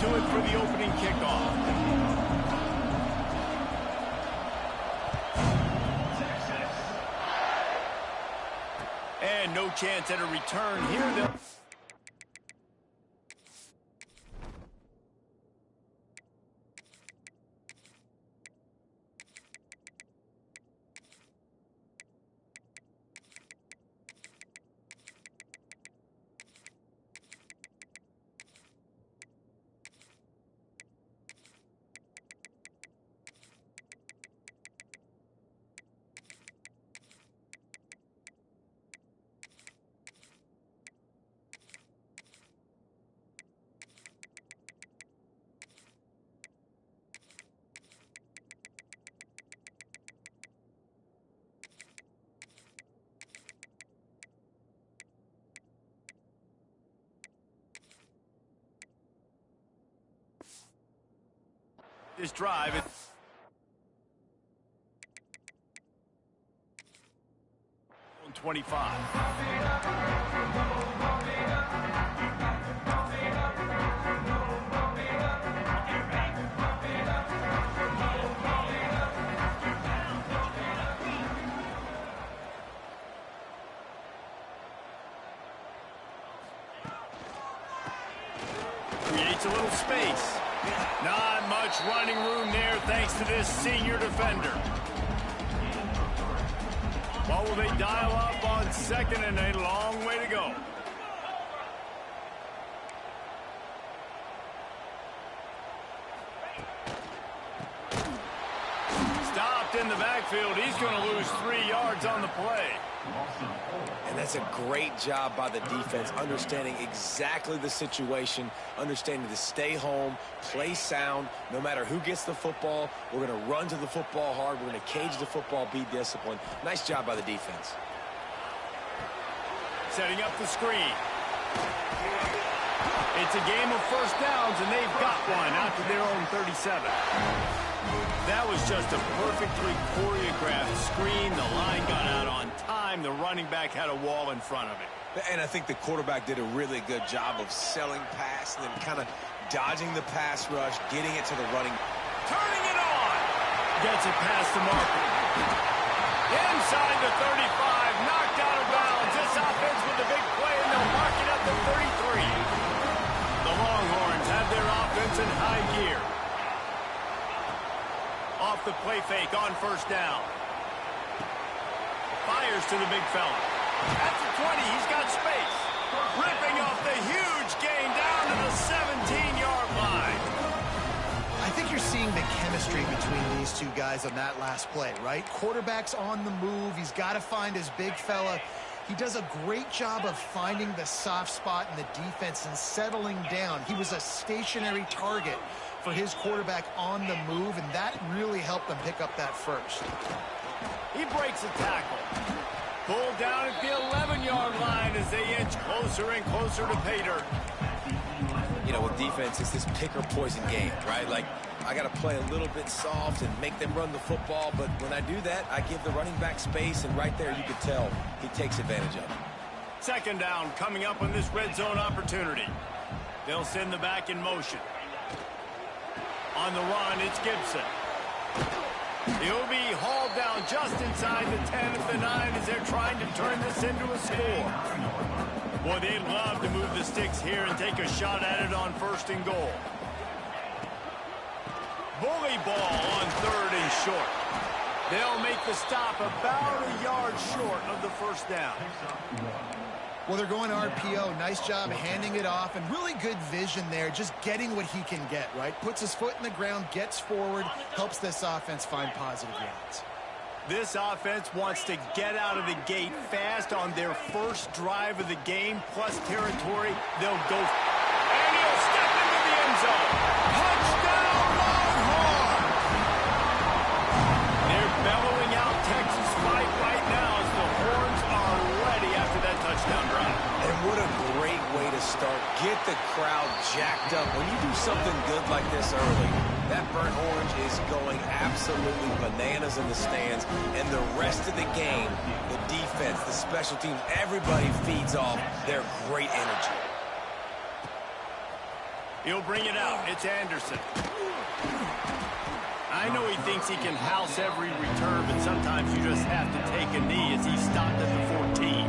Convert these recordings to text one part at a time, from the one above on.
do it for the opening kickoff. And no chance at a return here. This drive is 25. Creates a little space. Not much running room there thanks to this senior defender. What will they dial up on second and a long way to go? Stopped in the backfield. He's going to lose 3 yards on the play. And that's a great job by the defense, understanding exactly the situation, understanding to stay home, play sound. No matter who gets the football, we're going to run to the football hard. We're going to cage the football, be disciplined. Nice job by the defense. Setting up the screen. It's a game of first downs, and they've got one out to their own 37. That was just a perfectly choreographed screen. The line got out on time. The running back had a wall in front of it. And I think the quarterback did a really good job of selling pass and then kind of dodging the pass rush, getting it to the running. Turning it on. Gets it past the marker. Inside the 35. Knocked out of bounds. This offense with the big play, and they'll mark it up to 33. The Longhorns have their offense in high gear. Off the play fake on first down. Fires to the big fella. At the 20, he's got space. Ripping off the huge gain down to the 17-yard line. I think you're seeing the chemistry between these two guys on that last play, right? Quarterback's on the move. He's got to find his big fella. He does a great job of finding the soft spot in the defense and settling down. He was a stationary target for his quarterback on the move, and that really helped them pick up that first. He breaks a tackle. Pulled down at the 11-yard line as they inch closer and closer to pay dirt. You know, with defense, it's this pick-or-poison game, right? Like, I got to play a little bit soft and make them run the football, but when I do that, I give the running back space, and right there you can tell he takes advantage of it. Second down coming up on this red zone opportunity. They'll send the back in motion. On the run, it's Gibson. He'll be hauled down just inside the 10 at the 9 as they're trying to turn this into a score. Boy, they'd love to move the sticks here and take a shot at it on first and goal. Bully ball on third and short. They'll make the stop about a yard short of the first down. Well, they're going RPO. Nice job handing it off, and really good vision there, just getting what he can get, right? Puts his foot in the ground, gets forward, helps this offense find positive yards. This offense wants to get out of the gate fast on their first drive of the game, plus territory. They'll go, and he'll step into the end zone. Touchdown, Longhorn! They're bellowing out Texas fight right now as the Horns are ready after that touchdown drive. And what a great way to start. Get the crowd jacked up. When you do something good like this early, that burnt orange is going absolutely bananas in the stands. And the rest of the game, the defense, the special teams, everybody feeds off their great energy. He'll bring it out. It's Anderson. I know he thinks he can house every return, but sometimes you just have to take a knee as he stopped at the 14.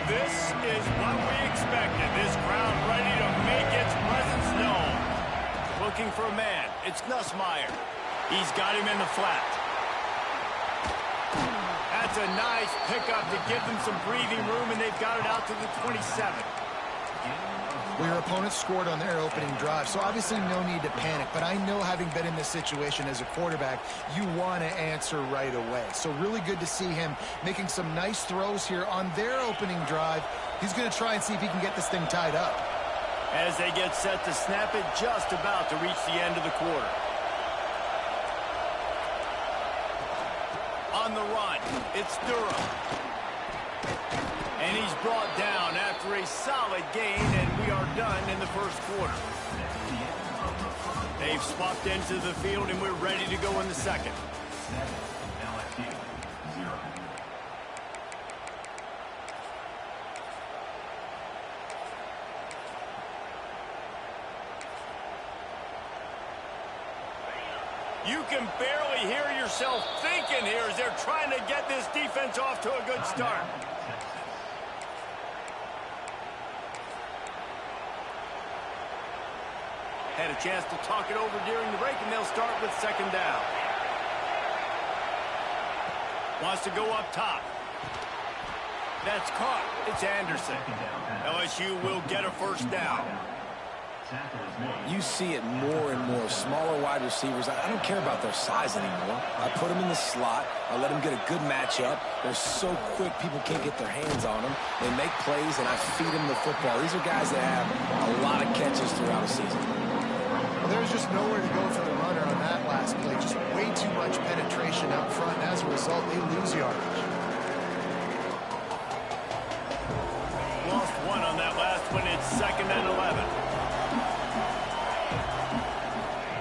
This is what we expected. This crowd ready to make its presence known. Looking for a man. It's Nussmeier. He's got him in the flat. That's a nice pickup to give them some breathing room, and they've got it out to the 27. Well, your opponent scored on their opening drive, so obviously no need to panic. But I know, having been in this situation as a quarterback, you want to answer right away. So really good to see him making some nice throws here on their opening drive. He's going to try and see if he can get this thing tied up. As they get set to snap it, just about to reach the end of the quarter. On the run, it's Durham. And he's brought down after a solid gain, and we are done in the first quarter. They've swapped into the field, and we're ready to go in the second. You can barely hear yourself thinking here as they're trying to get this defense off to a good start. Had a chance to talk it over during the break, and they'll start with second down. Wants to go up top. That's caught. It's Anderson. LSU will get a first down. You see it more and more. Smaller wide receivers, I don't care about their size anymore. I put them in the slot. I let them get a good matchup. They're so quick, people can't get their hands on them. They make plays, and I feed them the football. These are guys that have a lot of catches throughout a season. Well, there's just nowhere to go for the runner on that last play. Just way too much penetration out front, and as a result, they lose yardage. Lost one on that last one. It's 2nd and 11.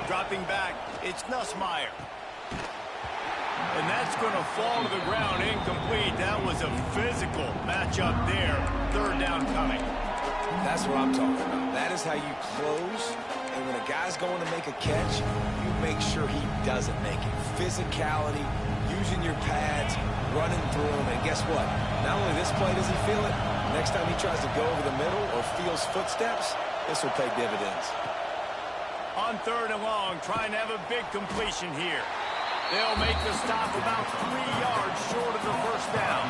Dropping back, it's Nussmeier. And that's going to fall to the ground incomplete. That was a physical matchup there. Third down coming. That's what I'm talking about. That is how you close. And when a guy's going to make a catch, you make sure he doesn't make it. Physicality, using your pads, running through him. And guess what? Not only this play does he feel it, next time he tries to go over the middle or feels footsteps, this will pay dividends. On 3rd and long, trying to have a big completion here. They'll make the stop about 3 yards short of the first down.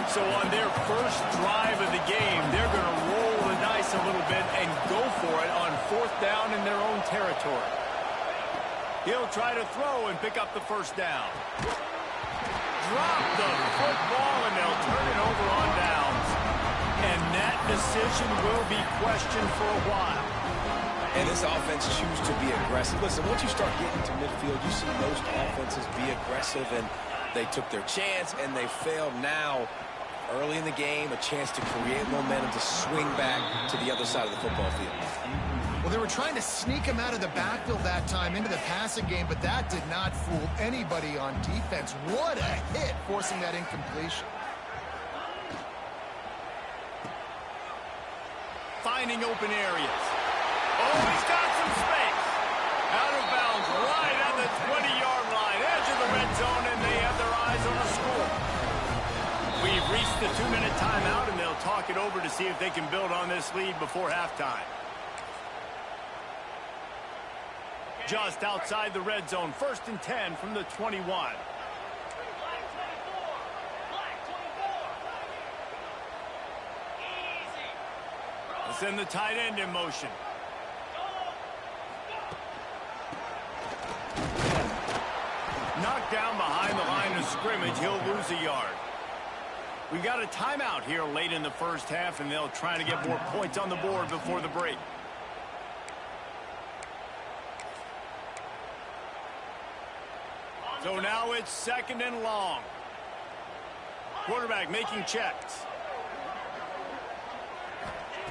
So on their first drive of the game, they're going to roll the dice a little bit and go for it on 4th down in their own territory. He'll try to throw and pick up the first down. Drop the football, and they'll turn it over on downs. And that decision will be questioned for a while. And this offense chooses to be aggressive. Listen, once you start getting to midfield, you see most offenses be aggressive, and they took their chance, and they failed. Now, early in the game, a chance to create momentum to swing back to the other side of the football field. Well, they were trying to sneak him out of the backfield that time into the passing game, but that did not fool anybody on defense. What a hit, forcing that incompletion. Finding open areas. Oh, he's got some space. Out of bounds, right at the 20-yard line, edge of the red zone, and they have their eyes on a score. We've reached the 2-minute timeout, and they'll talk it over to see if they can build on this lead before halftime. Just outside the red zone, 1st and 10 from the 21. Send the tight end in motion. Knocked down behind the line of scrimmage. He'll lose a yard. We got a timeout here late in the first half, and they'll try to get more points on the board before the break. So now it's 2nd and long. Quarterback making checks.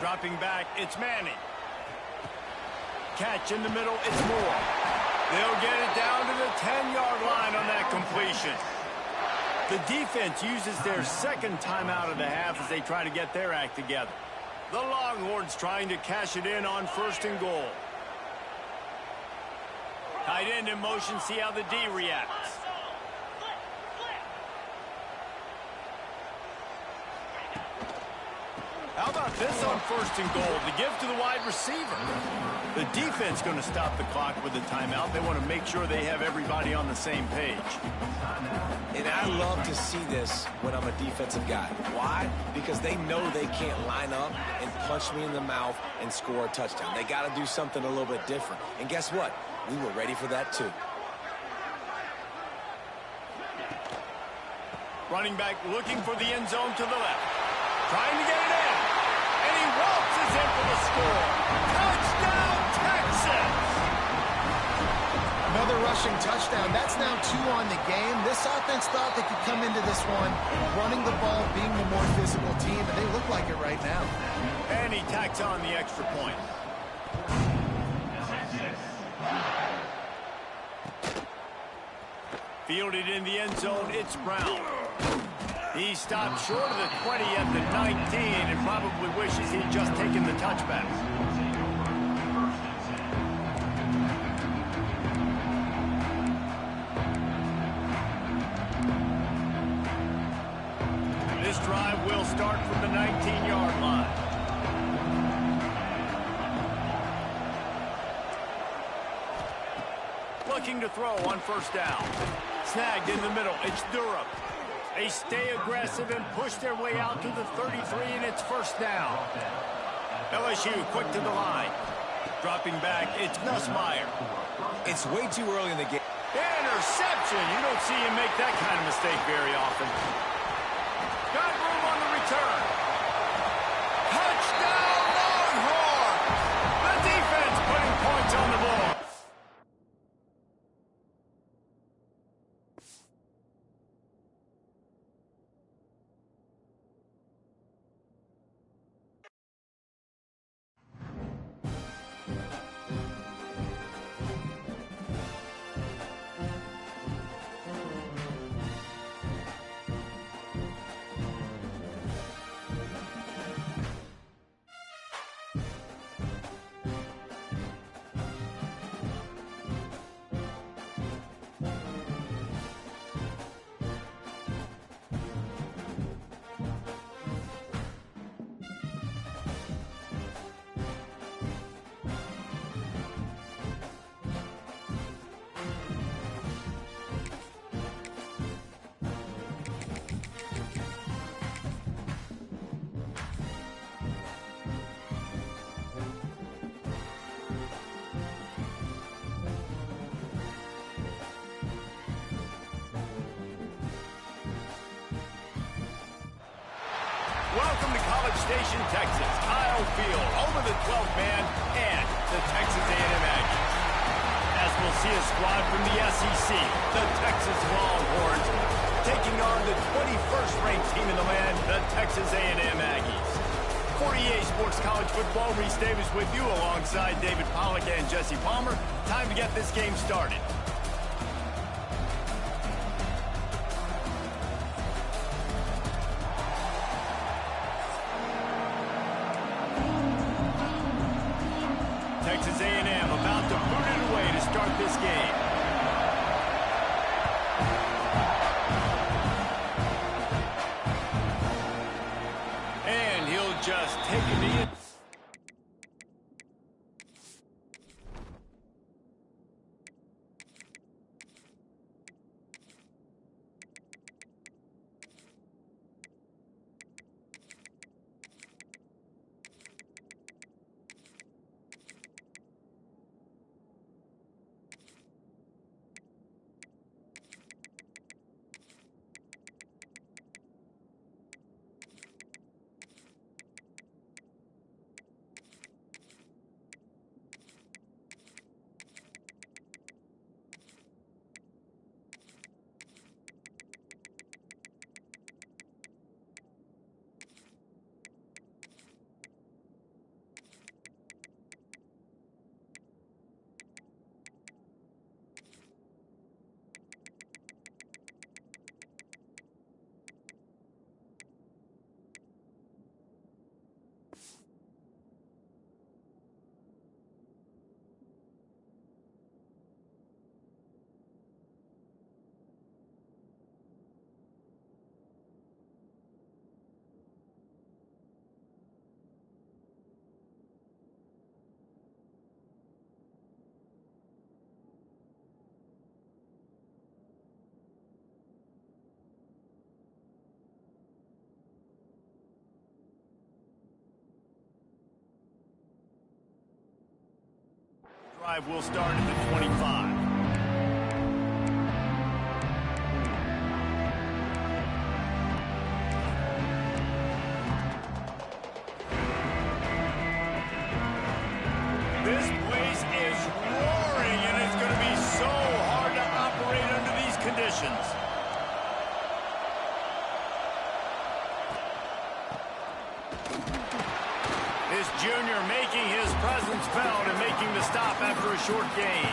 Dropping back, it's Manning. catch in the middle. It's Moore. They'll get it down to the 10-yard line on that completion. The defense uses their second timeout of the half as they try to get their act together. The Longhorns trying to cash it in on 1st and goal. Tight end in motion, see how the D reacts. How about this on 1st and goal? The give to the wide receiver. The defense going to stop the clock with a timeout. They want to make sure they have everybody on the same page. And I love to see this when I'm a defensive guy. Why? Because they know they can't line up and punch me in the mouth and score a touchdown. They got to do something a little bit different. And guess what? We were ready for that too. Running back looking for the end zone to the left. Trying to get it in. And he waltzes in for the score. Touchdown, Texas! Another rushing touchdown. That's now 2 on the game. This offense thought they could come into this one running the ball, being the more physical team, and they look like it right now. And he tacks on the extra point. Fielded in the end zone, it's Brown. He stopped short of the 20 at the 19 and probably wishes he'd just taken the touchback. This drive will start from the 19-yard line. Looking to throw on 1st down. Snagged in the middle, it's Durham. They stay aggressive and push their way out to the 33, and it's 1st down. LSU quick to the line. Dropping back, it's Nussmeier. It's way too early in the game. Interception! You don't see him make that kind of mistake very often. Got room on the return. Touchdown, Longhorns! The defense putting points on the board. Welcome to College Station, Texas. Kyle Field over the 12th man and the Texas A&M Aggies. As we'll see a squad from the SEC, the Texas Longhorns, taking on the 21st ranked team in the land, the Texas A&M Aggies. For EA Sports College Football, Reese Davis with you alongside David Pollack and Jesse Palmer. Time to get this game started. Texas A&M about to boot it away to start this game. And he'll just take it in. Drive will start at the 25. This place is roaring, and it's going to be so hard to operate under these conditions. This junior making his presence felt and making the stop after a short gain.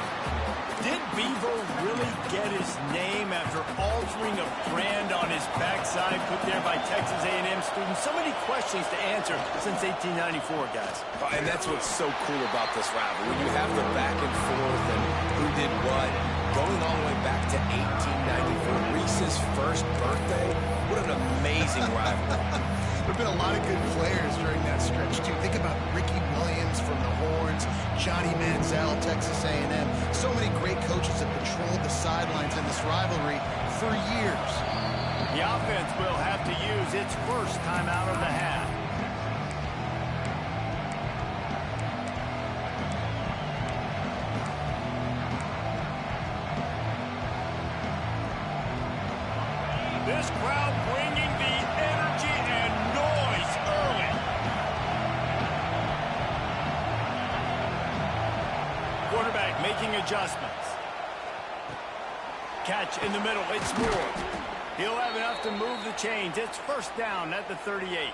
Did Bevo really get his name after altering a brand on his backside put there by Texas A&M students? So many questions to answer since 1894, guys. And that's what's so cool about this rivalry. When you have the back and forth and who did what, going all the way back to 1894, Reese's first birthday, what an amazing rivalry. There have been a lot of good players during that stretch, too. Think about Ricky Williams from the Horns, Johnny Manziel, Texas A&M. So many great coaches have patrolled the sidelines in this rivalry for years. The offense will have to use its first time out of the half. This crowd bringing the energy and noise early. Quarterback making adjustments. Catch in the middle. It's Moore. He'll have enough to move the chains. It's first down at the 38.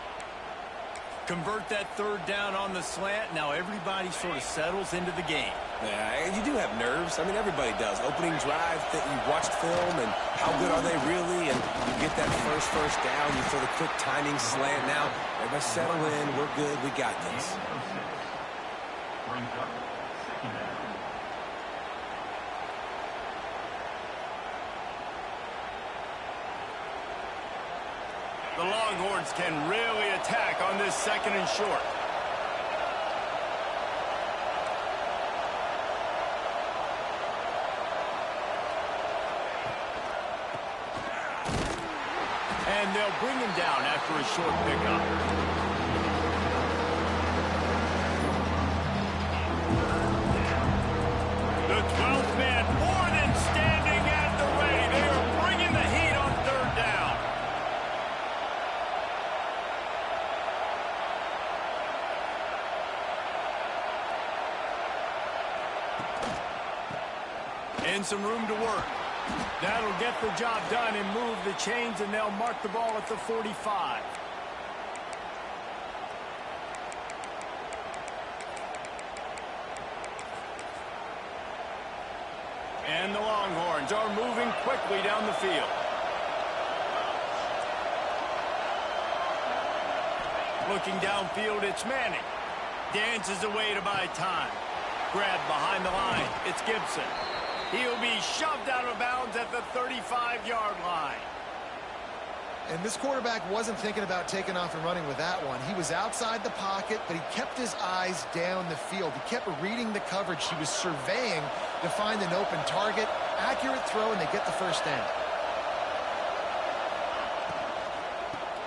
Convert that third down on the slant. Now everybody sort of settles into the game. Yeah, you do have nerves. I mean, everybody does. Opening drive, you watched film, and how good are they really? And you get that first down. You throw the quick timing slant. Now, everybody settle in. We're good. We got this. The Longhorns can really attack on this second and short. And they'll bring him down after a short pickup. The 12th man more than standing at the ready. They are bringing the heat on third down. And some room to work. That'll get the job done and move the chains, and they'll mark the ball at the 45. And the Longhorns are moving quickly down the field. Looking downfield, it's Manning. Dances away to buy time. Grabbed behind the line. It's Gibson. He'll be shoved out of bounds at the 35-yard line. And this quarterback wasn't thinking about taking off and running with that one. He was outside the pocket, but he kept his eyes down the field. He kept reading the coverage. He was surveying to find an open target. Accurate throw, and they get the first down.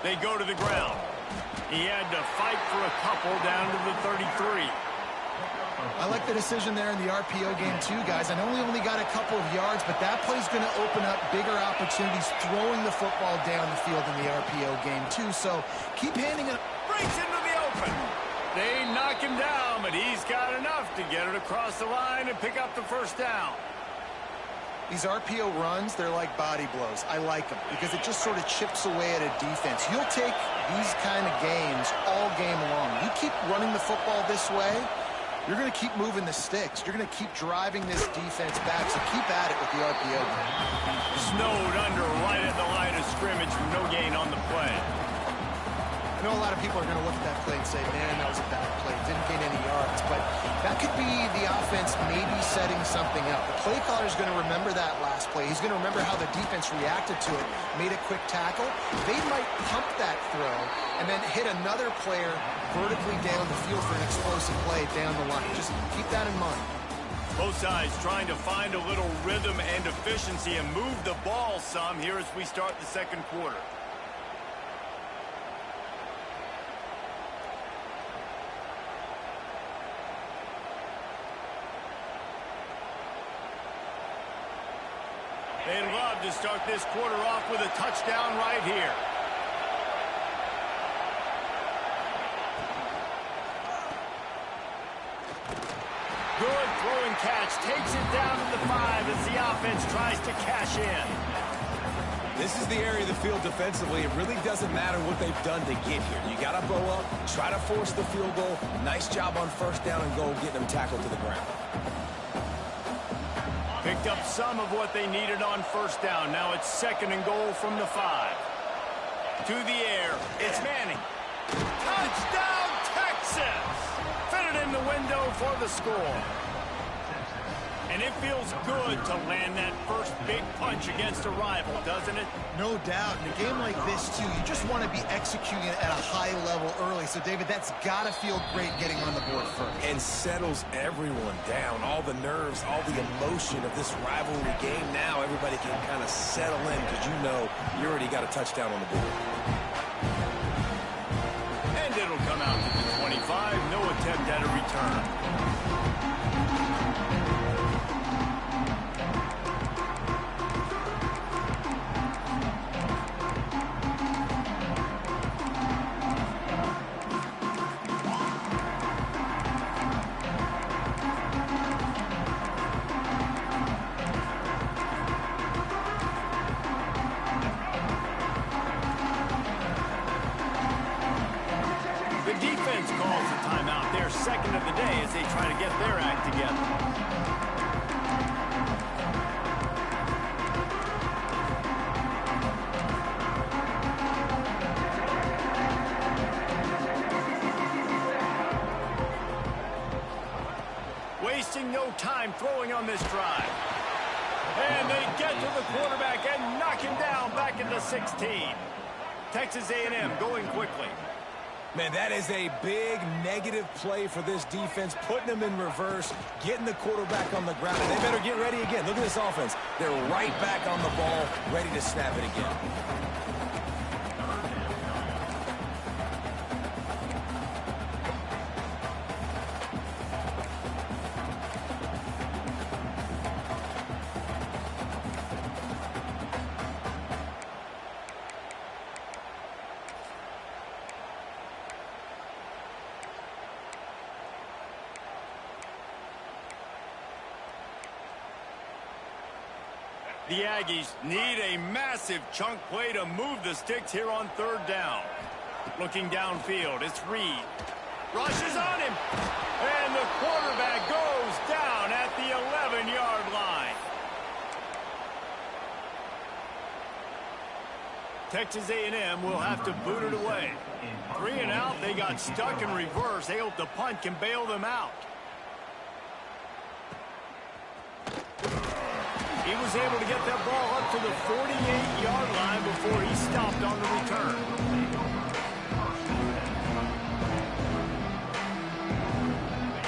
They go to the ground. He had to fight for a couple down to the 33. I like the decision there in the RPO game too, guys. I know we only got a couple of yards, but that play's going to open up bigger opportunities throwing the football down the field in the RPO game too. So keep handing it. Breaks into the open. They knock him down, but he's got enough to get it across the line and pick up the first down. These RPO runs, they're like body blows. I like them because it just sort of chips away at a defense. You'll take these kind of games all game long. You keep running the football this way, you're going to keep moving the sticks. You're going to keep driving this defense back, so keep at it with the RPO. Snowed under right at the line of scrimmage with no gain on the play. I know a lot of people are going to look at that play and say, man, that was a bad play. Didn't gain any yards. But that could be the offense maybe setting something up. The play caller is going to remember that last play. He's going to remember how the defense reacted to it, made a quick tackle. They might pump that throw and then hit another player vertically down the field for an explosive play down the line. Just keep that in mind. Both sides trying to find a little rhythm and efficiency and move the ball some here as we start the second quarter. They love to start this quarter off with a touchdown right here. Good throwing catch. Takes it down to the 5 as the offense tries to cash in. This is the area of the field defensively. It really doesn't matter what they've done to get here. You got to bow up, try to force the field goal. Nice job on first down and goal, getting them tackled to the ground. Picked up some of what they needed on first down. Now it's 2nd and goal from the 5. To the air. It's Manning. Touchdown, Texas! Fitted in the window for the score. And it feels good to land that first big punch against a rival, doesn't it? No doubt. In a game like this, too, you just want to be executing it at a high level early. So, David, that's got to feel great getting on the board first. And settles everyone down. All the nerves, all the emotion of this rivalry game. Now everybody can kind of settle in because you know you already got a touchdown on the board. And it'll come out to the 25. No attempt at a return. Second of the day as they try to get their act together. Wasting no time throwing on this drive. And they get to the quarterback and knock him down back into 16. Texas A&M going quickly. Man, that is a big negative play for this defense, putting them in reverse, getting the quarterback on the ground. And they better get ready again. Look at this offense. They're right back on the ball, ready to snap it again. The Aggies need a massive chunk play to move the sticks here on 3rd down. Looking downfield, it's Reed. Rushes on him. And the quarterback goes down at the 11-yard line. Texas A&M will have to boot it away. 3 and out, they got stuck in reverse. They hope the punt can bail them out. He was able to get that ball up to the 48-yard line before he stopped on the return.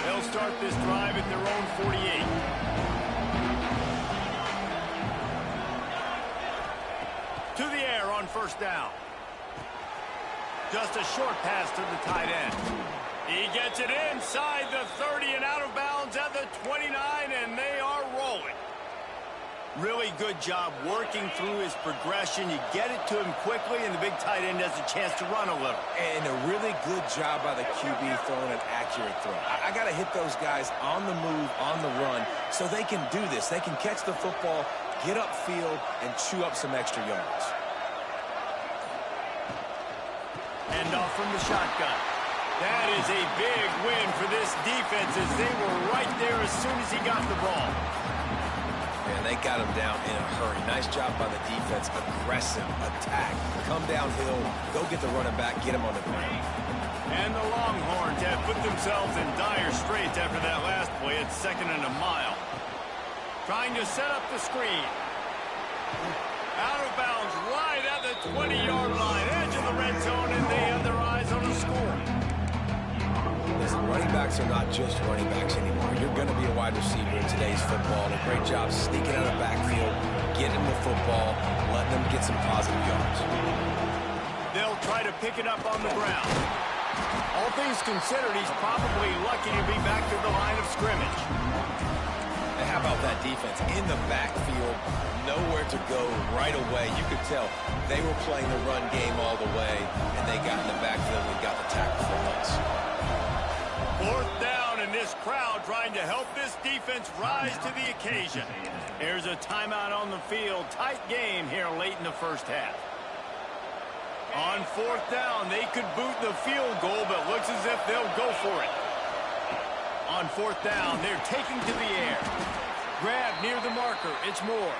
They'll start this drive at their own 48. To the air on first down. Just a short pass to the tight end. He gets it inside the 30 and out of bounds at the 29, and they are rolling. Really good job working through his progression. You get it to him quickly, and the big tight end has a chance to run a little. And a really good job by the QB throwing an accurate throw. I got to hit those guys on the move, on the run, so they can do this. They can catch the football, get upfield, and chew up some extra yards. Hand off from the shotgun. That is a big win for this defense as they were right there as soon as he got the ball. And they got him down in a hurry. Nice job by the defense. Aggressive attack. Come downhill. Go get the running back. Get him on the ground. And the Longhorns have put themselves in dire straits after that last play at 2nd and a mile. Trying to set up the screen. Out of bounds right at the 20-yard line. Edge of the red zone, and they have their eyes on a score. Listen, running backs are not just running backs anymore. You're going to be a wide receiver in today's football. And a great job sneaking out of the backfield, getting the football, letting them get some positive yards. They'll try to pick it up on the ground. All things considered, he's probably lucky to be back to the line of scrimmage. They how about that defense in the backfield? Nowhere to go right away. You could tell they were playing the run game all the way, and they got in the backfield and got the tackle for loss. Fourth down, and this crowd trying to help this defense rise to the occasion. There's a timeout on the field. Tight game here late in the first half. On fourth down, they could boot the field goal, but looks as if they'll go for it. On fourth down, they're taking to the air. Grab near the marker. It's Moore.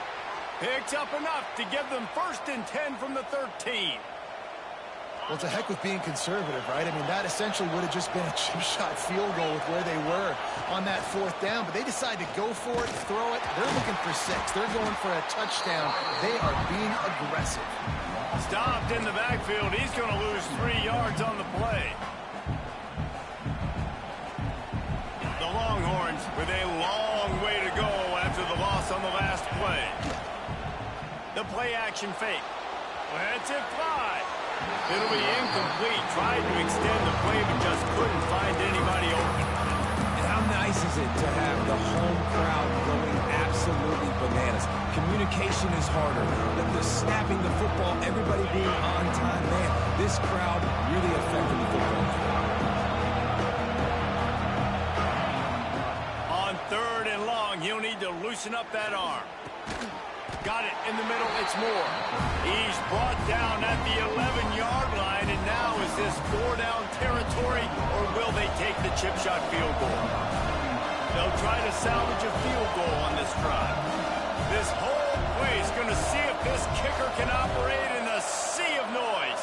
Picks up enough to give them 1st and 10 from the 13. Well, to heck with being conservative, right? I mean, that essentially would have just been a chip shot field goal with where they were on that fourth down. But they decide to go for it, throw it. They're looking for 6. They're going for a touchdown. They are being aggressive. Stopped in the backfield. He's going to lose 3 yards on the play. The Longhorns with a long way to go after the loss on the last play. The play action fake. Lets it fly. It'll be incomplete. Tried to extend the play, but just couldn't find anybody open. And how nice is it to have the home crowd going absolutely bananas? Communication is harder. The snapping the football, everybody being on time. Man, this crowd really affected the football game. On 3rd and long, he'll need to loosen up that arm. Got it in the middle. It's Moore. He's brought down at the 11-yard line, and now is this 4-down territory, or will they take the chip shot field goal? They'll try to salvage a field goal on this drive. This whole place going to see if this kicker can operate in a sea of noise.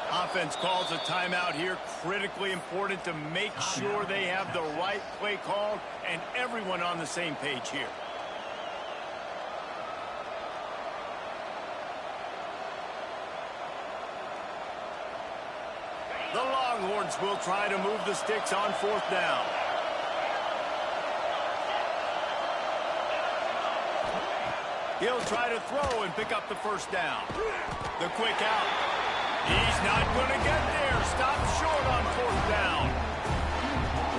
Offense calls a timeout here. Critically important to make sure they have the right play called and everyone on the same page here. The Longhorns will try to move the sticks on 4th down. He'll try to throw and pick up the 1st down. The quick out. He's not going to get there. Stopped short on 4th down.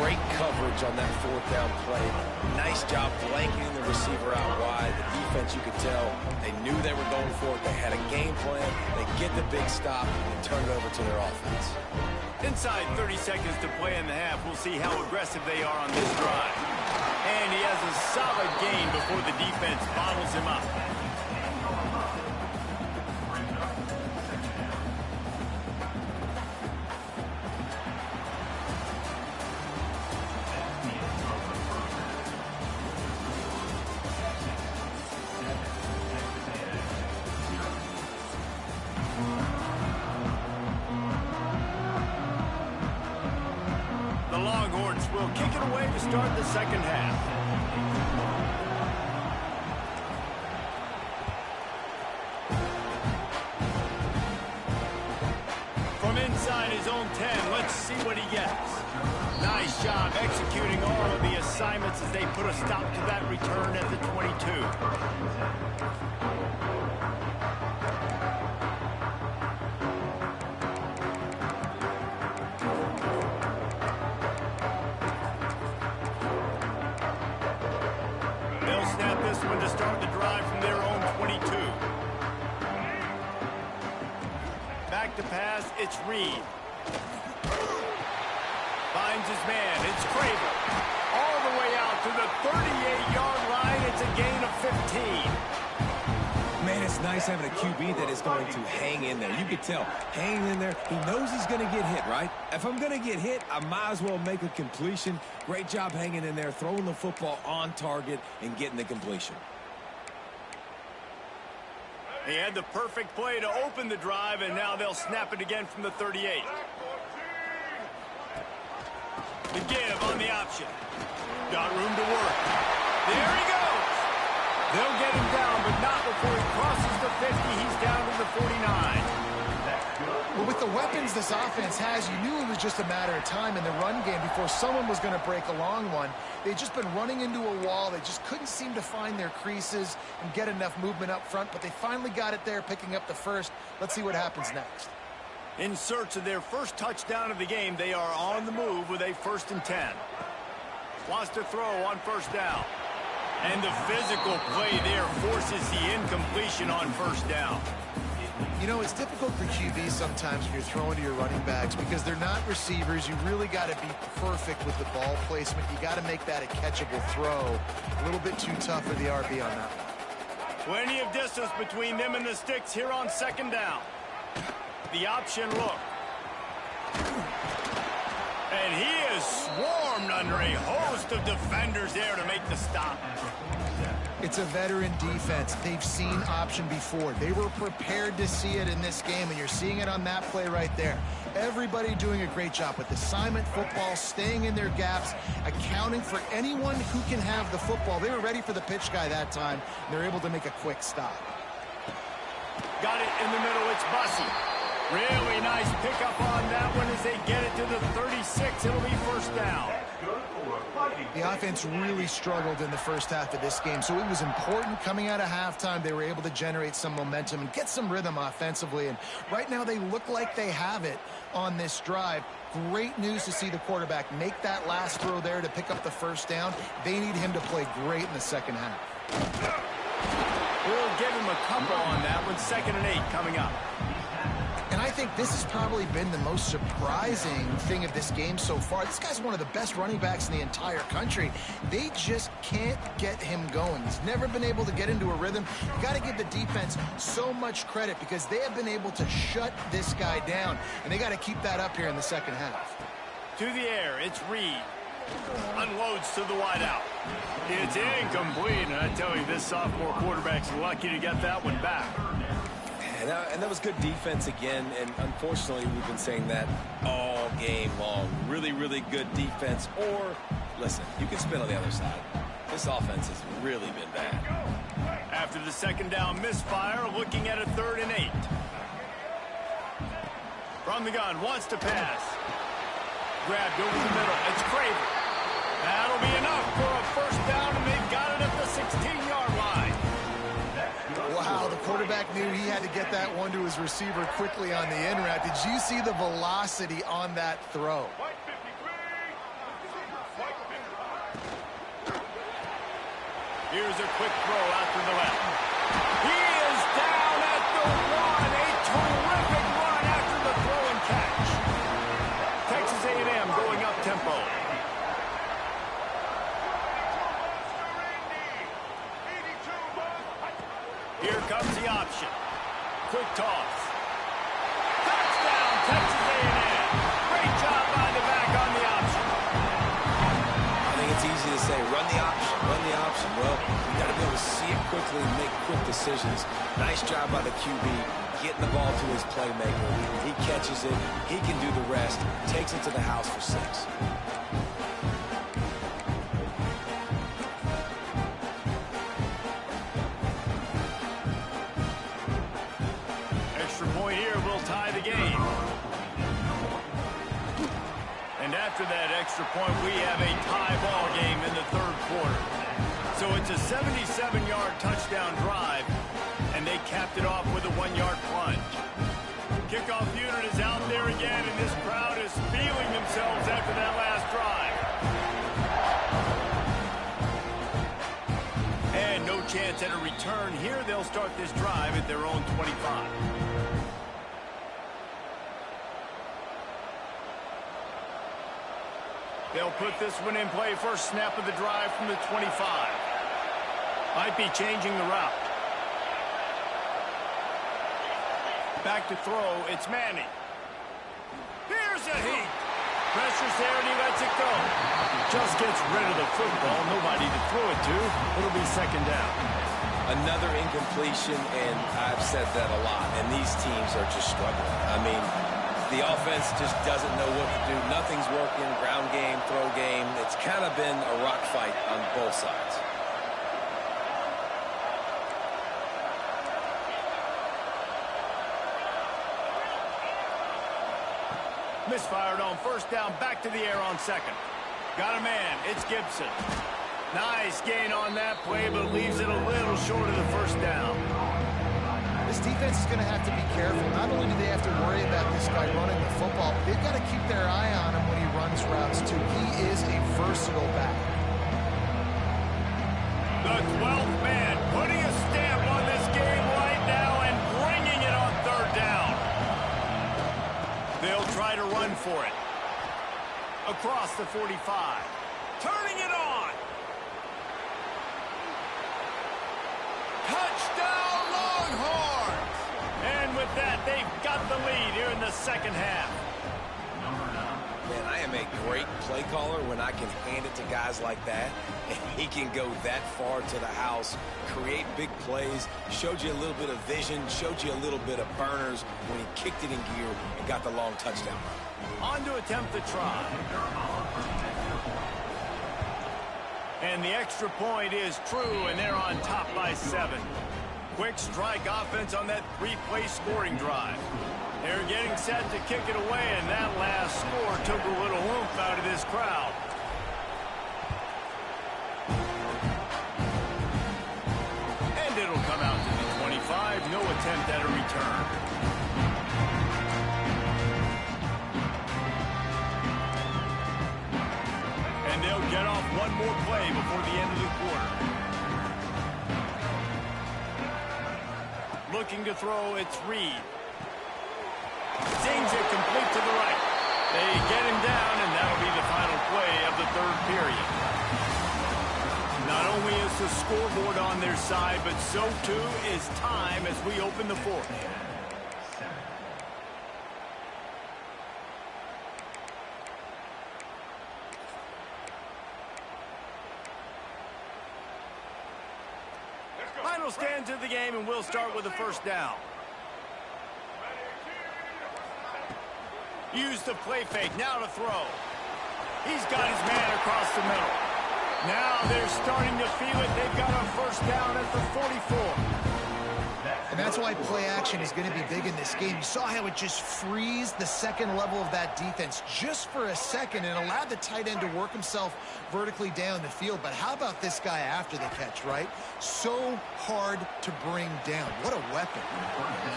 Great coverage on that 4th down play. Nice job blanketing the receiver out wide. The defense, you could tell, they knew they were going for it. They had a game plan. They get the big stop and turn it over to their offense. Inside 30 seconds to play in the half. We'll see how aggressive they are on this drive. And he has a solid gain before the defense bottles him up. The Longhorns will kick it away to start the second half. From inside his own 10, let's see what he gets. Nice job executing all of the assignments as they put a stop to that return at the 22. This one to start the drive from their own 22. Back to pass, it's Reed. Finds his man, it's Crable. All the way out to the 38-yard line, it's a gain of 15. Man, it's nice having a QB that is going to hang in there. You could tell, hanging in there, he knows he's going to get hit, right? If I'm going to get hit, I might as well make a completion. Great job hanging in there, throwing the football on target and getting the completion. He had the perfect play to open the drive, and now they'll snap it again from the 38. The give on the option. Got room to work. There he goes. They'll get him down, but not before he crosses the 50. He's down to the 49. Well, with the weapons this offense has, you knew it was just a matter of time in the run game before someone was going to break a long one. They'd just been running into a wall. They just couldn't seem to find their creases and get enough movement up front, but they finally got it there, picking up the first. Let's see what happens next. In search of their first touchdown of the game, they are on the move with a 1st and 10. Wants to throw on 1st down. And the physical play there forces the incompletion on 1st down. You know, it's difficult for QBs sometimes when you're throwing to your running backs because they're not receivers. You really got to be perfect with the ball placement. You got to make that a catchable throw. A little bit too tough for the RB on that one. Plenty of distance between them and the sticks here on 2nd down. The option look. And he is swarmed under a host of defenders there to make the stop. It's a veteran defense. They've seen option before. They were prepared to see it in this game, and you're seeing it on that play right there. Everybody doing a great job with assignment football, staying in their gaps, accounting for anyone who can have the football. They were ready for the pitch guy that time, and they're able to make a quick stop. Got it in the middle. It's Bussey. Really nice pickup on that one as they get it to the 36. It'll be 1st down. The offense really struggled in the first half of this game, so it was important coming out of halftime. They were able to generate some momentum and get some rhythm offensively, and right now they look like they have it on this drive. Great news to see the quarterback make that last throw there to pick up the 1st down. They need him to play great in the second half. We'll give him a couple on that one. 2nd and 8 coming up. And I think this has probably been the most surprising thing of this game so far. This guy's one of the best running backs in the entire country. They just can't get him going. He's never been able to get into a rhythm. You got to give the defense so much credit because they have been able to shut this guy down. And they got to keep that up here in the second half. To the air, it's Reed. Unloads to the wideout. It's incomplete, and I tell you, this sophomore quarterback's lucky to get that one back. And that was good defense again, and unfortunately we've been saying that all game long. Really, really good defense. Or, listen, you can spin on the other side. This offense has really been bad. After the 2nd down misfire, looking at a 3rd and 8. From the gun, wants to pass. Grabbed over the middle. It's Craver. That'll be enough for a 1st down, and they've got it at the 16-yard line. Wow, the quarterback knew he had to get that one to his receiver quickly on the in route. Did you see the velocity on that throw? Here's a quick throw out to the left. He is down at the 1. A terrific run after the throw and catch. Texas A&M going up tempo. Here comes the option. Quick toss. Touchdown, Texas A&M. Great job by the back on the option. I think it's easy to say, run the option, run the option. Well, you got to be able to see it quickly and make quick decisions. Nice job by the QB, getting the ball to his playmaker. He catches it. He can do the rest. Takes it to the house for 6. After that extra point, we have a tie ball game in the 3rd quarter. So it's a 77-yard touchdown drive, and they capped it off with a 1-yard plunge. Kickoff unit is out there again, and this crowd is feeling themselves after that last drive. And no chance at a return here. They'll start this drive at their own 25. They'll put this one in play. First snap of the drive from the 25. Might be changing the route. Back to throw. It's Manning. Here's a heat. Pressure's there and he lets it go. Just gets rid of the football. Nobody to throw it to. It'll be 2nd down. Another incompletion, and I've said that a lot, and these teams are just struggling. I mean, the offense just doesn't know what to do. Nothing's working. Ground game, throw game. It's kind of been a rock fight on both sides. Misfired on 1st down. Back to the air on 2nd. Got a man. It's Gibson. Nice gain on that play, but leaves it a little short of the 1st down. This This defense is going to have to be careful. Not only do they have to worry about this guy running the football, but they've got to keep their eye on him when he runs routes, too. He is a versatile back. The 12th man putting a stamp on this game right now and bringing it on third down. They'll try to run for it. Across the 45. Turning it on. Touchdown Longhorns! And with that, they've got the lead here in the second half. Man, I am a great play caller when I can hand it to guys like that. And he can go that far to the house, create big plays, showed you a little bit of vision, showed you a little bit of burners when he kicked it in gear and got the long touchdown. On to attempt the try. And the extra point is true, and they're on top by 7. Quick strike offense on that 3-play scoring drive. They're getting set to kick it away, and that last score took a little oomph out of this crowd. And it'll come out to the 25. No attempt at a return. And they'll get off one more play before the end of the quarter. Looking to throw, it's Reed. Sings it complete to the right. They get him down, and that'll be the final play of the third period. Not only is the scoreboard on their side, but so too is time as we open the fourth. Final stands of the game, and we'll start with the first down. Use the play fake, now to throw. He's got his man across the middle. Now they're starting to feel it. They've got a first down at the 44. And that's why play action is going to be big in this game. You saw how it just frees the second level of that defense just for a second and allowed the tight end to work himself vertically down the field. But how about this guy after the catch, right? So hard to bring down. What a weapon.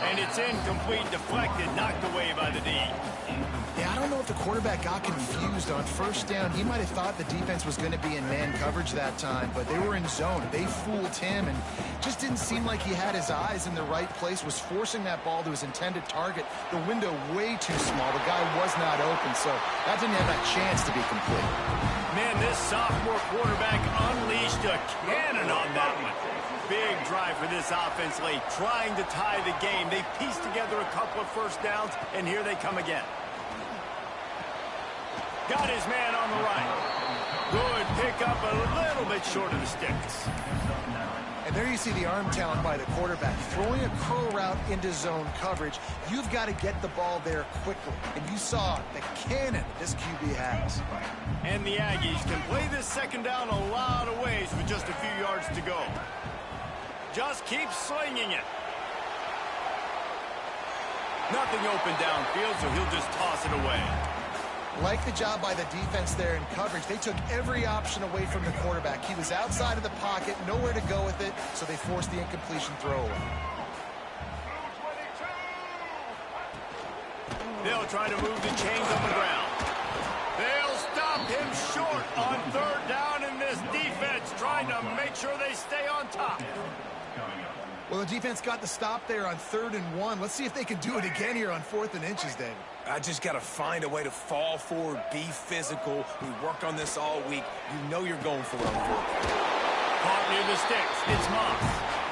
And it's incomplete, deflected, knocked away by the D. Yeah, I don't know if the quarterback got confused on first down. He might have thought the defense was going to be in man coverage that time, but they were in zone. They fooled him and just didn't seem like he had his eyes in the right place, was forcing that ball to his intended target. The window way too small. The guy was not open, so that didn't have a chance to be complete. Man, this sophomore quarterback unleashed a cannon on that one. Big drive for this offense late, trying to tie the game. They pieced together a couple of first downs, and here they come again. Got his man on the right. Good pickup, a little bit short of the sticks. And there you see the arm talent by the quarterback. Throwing a curl route into zone coverage, you've got to get the ball there quickly. And you saw the cannon this QB has. And the Aggies can play this second down a lot of ways with just a few yards to go. Just keep slinging it. Nothing open downfield, so he'll just toss it away. Like the job by the defense there in coverage. They took every option away from the quarterback. He was outside of the pocket, nowhere to go with it, so they forced the incompletion throwaway. They'll try to move the chains on the ground. They'll stop him short on third down, and this defense trying to make sure they stay on top. Well, the defense got the stop there on 3rd and 1. Let's see if they can do it again here on 4th and inches, David. I just got to find a way to fall forward, be physical. We work on this all week. You know you're going for it on 4th. Caught near the sticks. It's Moss.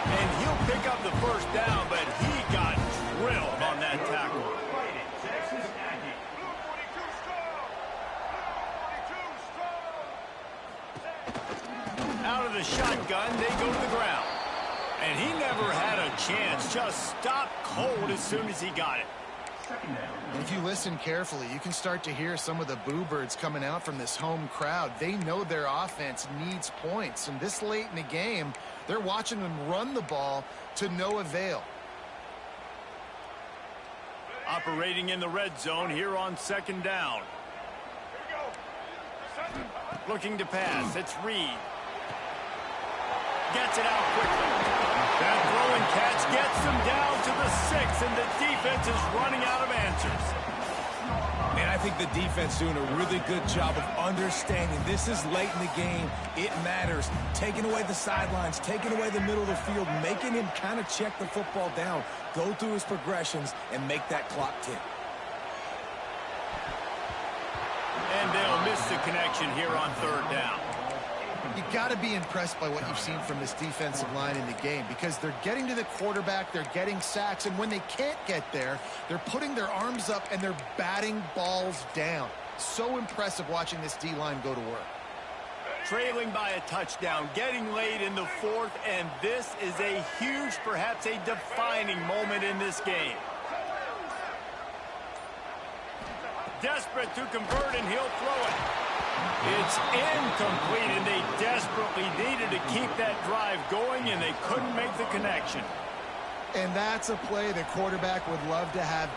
And he'll pick up the first down, but he got drilled on that tackle. Out of the shotgun, they go to the ground. And he never had a chance, just stopped cold as soon as he got it. If you listen carefully, you can start to hear some of the boo birds coming out from this home crowd. They know their offense needs points, and this late in the game, they're watching them run the ball to no avail. Operating in the red zone here on 2nd down. Looking to pass, it's Reed. Gets it out quickly. That throwing catch gets them down to the 6, and the defense is running out of answers. Man, I think the defense doing a really good job of understanding this is late in the game. It matters. Taking away the sidelines, taking away the middle of the field, making him kind of check the football down, go through his progressions, and make that clock tick. And they'll miss the connection here on 3rd down. You got to be impressed by what you've seen from this defensive line in the game, because they're getting to the quarterback, they're getting sacks, and when they can't get there, they're putting their arms up and they're batting balls down. So impressive watching this D-line go to work. Trailing by a touchdown, getting late in the 4th, and this is a huge, perhaps a defining moment in this game. Desperate to convert, and he'll throw it. It's incomplete, and they desperately needed to keep that drive going, and they couldn't make the connection. And that's a play the quarterback would love to have.